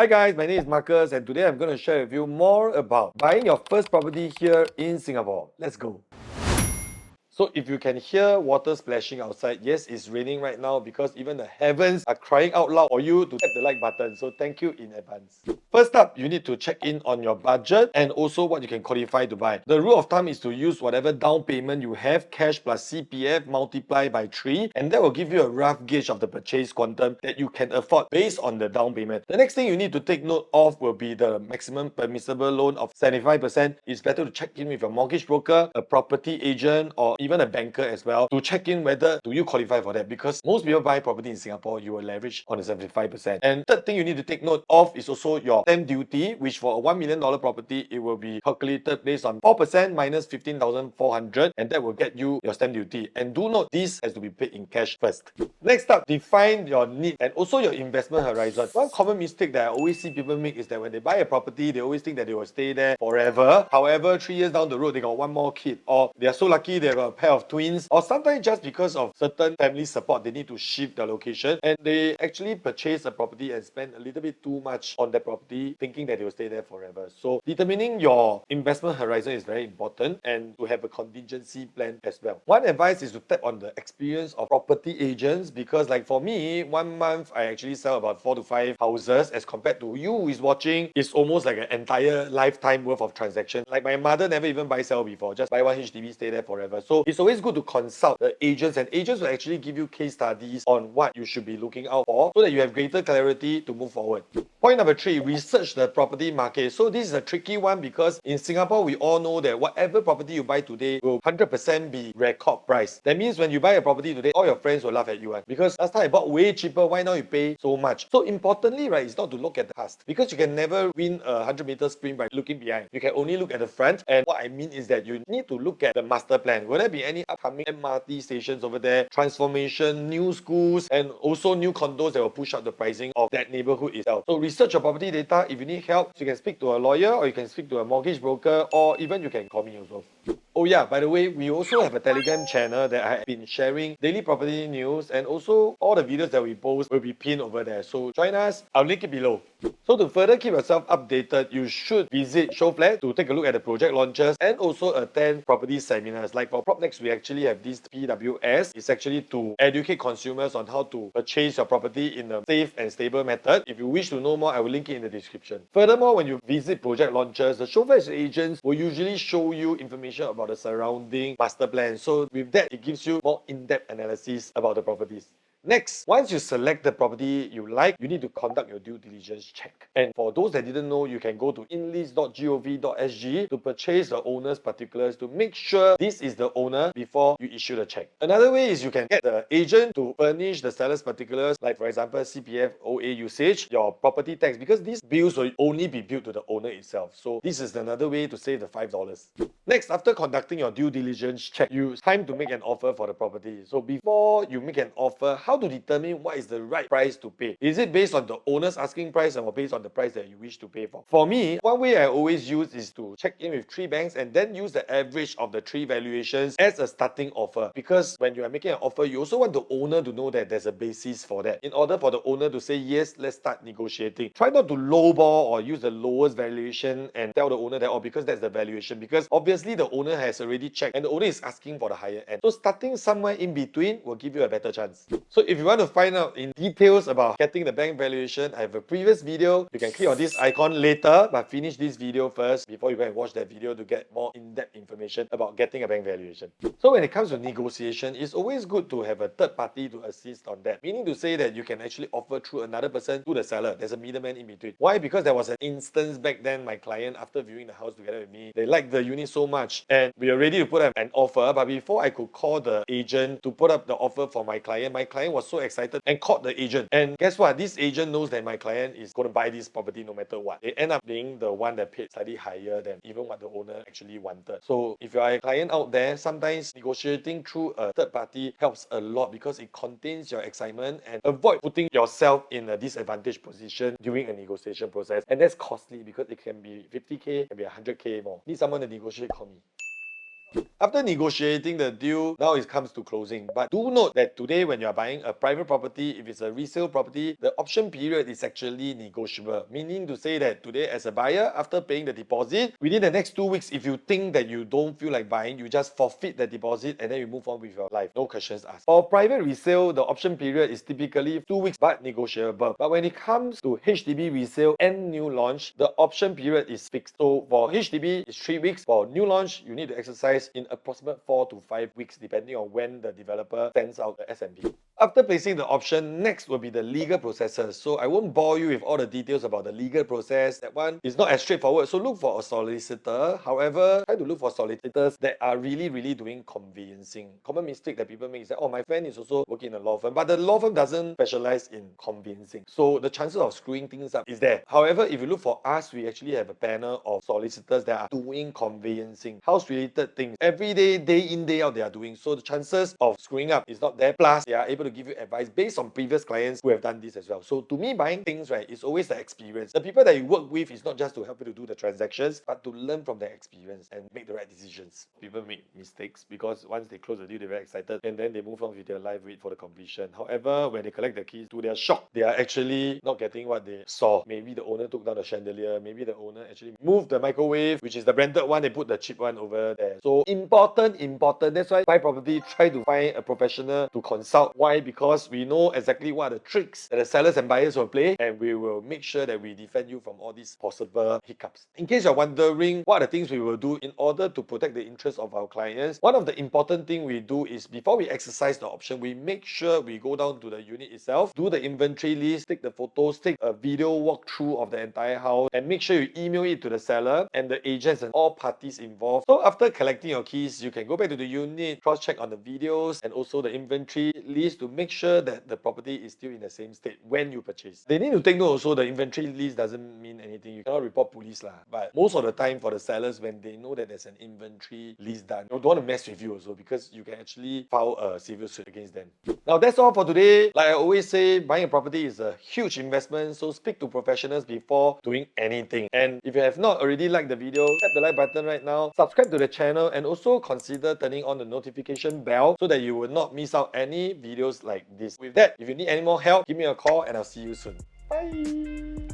Hi guys, my name is Marcus and today I'm going to share with you more about buying your first property here in Singapore. Let's go. So if you can hear water splashing outside, yes, it's raining right now because even the heavens are crying out loud for you to tap the like button. So thank you in advance. First up, you need to check in on your budget and also what you can qualify to buy. The rule of thumb is to use whatever down payment you have, cash plus CPF, multiply by 3, and that will give you a rough gauge of the purchase quantum that you can afford based on the down payment. The next thing you need to take note of will be the maximum permissible loan of 75%. It's better to check in with your mortgage broker, a property agent, or even a banker as well to check in whether do you qualify for that, because most people buy property in Singapore, you will leverage on the 75%. And third thing you need to take note of is also your stamp duty, which for a $1 million property, it will be calculated based on 4% minus 15,400, and that will get you your stamp duty. And do note, this has to be paid in cash first. Next up, define your need and also your investment horizon. One common mistake that I always see people make is that when they buy a property, they always think that they will stay there forever. However, 3 years down the road, they got one more kid, or they are so lucky they got a pair of twins, or sometimes just because of certain family support, they need to shift their location and they actually purchase a property and spend a little bit too much on that property thinking that they will stay there forever. So determining your investment horizon is very important, and to have a contingency plan as well. One advice is to tap on the experience of property agents, because like for me, 1 month I actually sell about 4 to 5 houses, as compared to you who is watching, it's almost like an entire lifetime worth of transaction. Like my mother never even buy sell before, just buy one HDB, stay there forever. So it's always good to consult the agents, and agents will actually give you case studies on what you should be looking out for so that you have greater clarity to move forward. Point number 3, research the property market. So this is a tricky one because in Singapore, we all know that whatever property you buy today will 100% be record price. That means when you buy a property today, all your friends will laugh at you. Because last time I bought way cheaper, why now you pay so much? So importantly, right, it's not to look at the past, because you can never win a 100-meter sprint by looking behind. You can only look at the front, and what I mean is that you need to look at the master plan. Will there be any upcoming MRT stations over there, transformation, new schools, and also new condos that will push up the pricing of that neighborhood itself. So research your property data. If you need help, you can speak to a lawyer, or you can speak to a mortgage broker, or even you can call me also. Oh yeah, by the way, we also have a Telegram channel that I have been sharing daily property news, and also all the videos that we post will be pinned over there. So join us, I'll link it below. So to further keep yourself updated, you should visit Show Flat to take a look at the project launches and also attend property seminars. Like for PropNext, we actually have this PWS. It's actually to educate consumers on how to purchase your property in a safe and stable method. If you wish to know more, I will link it in the description. Furthermore, when you visit project launches, the Show Flat agents will usually show you information about the surrounding master plan. So with that, it gives you more in-depth analysis about the properties. Next, once you select the property you like, you need to conduct your due diligence check. And for those that didn't know, you can go to inlist.gov.sg to purchase the owner's particulars to make sure this is the owner before you issue the check. Another way is you can get the agent to furnish the seller's particulars, like for example CPF, OA usage, your property tax, because these bills will only be billed to the owner itself. So this is another way to save the $5. Next, after conducting your due diligence check, it's time to make an offer for the property. So before you make an offer, how to determine what is the right price to pay? Is it based on the owner's asking price or based on the price that you wish to pay for? For me, one way I always use is to check in with 3 banks and then use the average of the 3 valuations as a starting offer. Because when you are making an offer, you also want the owner to know that there's a basis for that. In order for the owner to say, yes, let's start negotiating. Try not to lowball or use the lowest valuation and tell the owner that, oh, because that's the valuation. Because obviously the owner has already checked and the owner is asking for the higher end. So starting somewhere in between will give you a better chance. So if you want to find out in details about getting the bank valuation, I have a previous video. You can click on this icon later, but finish this video first before you go and watch that video to get more in-depth information about getting a bank valuation. So when it comes to negotiation, it's always good to have a third party to assist on that. Meaning to say that you can actually offer through another person to the seller. There's a middleman in between. Why? Because there was an instance back then, my client, after viewing the house together with me, they liked the unit so much and we are ready to put up an offer, but before I could call the agent to put up the offer for my client was so excited and called the agent. And guess what? This agent knows that my client is going to buy this property no matter what. They end up being the one that paid slightly higher than even what the owner actually wanted. So if you are a client out there, sometimes negotiating through a third party helps a lot because it contains your excitement and avoid putting yourself in a disadvantaged position during a negotiation process. And that's costly because it can be 50k, it can be 100k more. Need someone to negotiate, call me. After negotiating the deal, now it comes to closing. But do note that today when you are buying a private property, if it's a resale property, the option period is actually negotiable. Meaning to say that today as a buyer, after paying the deposit, within the next 2 weeks, if you think that you don't feel like buying, you just forfeit the deposit and then you move on with your life. No questions asked. For private resale, the option period is typically 2 weeks but negotiable. But when it comes to HDB resale and new launch, the option period is fixed. So for HDB, it's 3 weeks. For new launch, you need to exercise in approximate 4 to 5 weeks depending on when the developer sends out the SMP. After placing the option, next will be the legal processes. So I won't bore you with all the details about the legal process. That one is not as straightforward. So look for a solicitor. However, try to look for solicitors that are really doing conveyancing. Common mistake that people make is that, oh, my friend is also working in a law firm, but the law firm doesn't specialize in conveyancing. So the chances of screwing things up is there. However, if you look for us, we actually have a panel of solicitors that are doing conveyancing, house-related things. Every day, day in, day out, they are doing. So the chances of screwing up is not there. Plus, they are able to give you advice based on previous clients who have done this as well. So to me, buying things, right, is always the experience. The people that you work with is not just to help you to do the transactions, but to learn from their experience and make the right decisions. People make mistakes because once they close the deal, they're very excited and then they move on with their life, wait for the completion. However, when they collect the keys, to their shock, they are actually not getting what they saw. Maybe the owner took down the chandelier, maybe the owner actually moved the microwave, which is the branded one, they put the cheap one over there. So important. That's why buy property, try to find a professional to consult. Why? Because we know exactly what are the tricks that the sellers and buyers will play, and we will make sure that we defend you from all these possible hiccups. In case you're wondering what are the things we will do in order to protect the interests of our clients, one of the important things we do is before we exercise the option, we make sure we go down to the unit itself, do the inventory list, take the photos, take a video walkthrough of the entire house, and make sure you email it to the seller and the agents and all parties involved. So after collecting your keys, you can go back to the unit, cross-check on the videos and also the inventory list to make sure that the property is still in the same state when you purchase. They need to take note also the inventory list doesn't mean anything. You cannot report police lah. But most of the time for the sellers, when they know that there's an inventory list done, they don't want to mess with you also because you can actually file a civil suit against them. Now that's all for today. Like I always say, buying a property is a huge investment, so speak to professionals before doing anything. And if you have not already liked the video, tap the like button right now, subscribe to the channel, and also consider turning on the notification bell so that you will not miss out any videos like this. With that, if you need any more help, give me a call and I'll see you soon. Bye!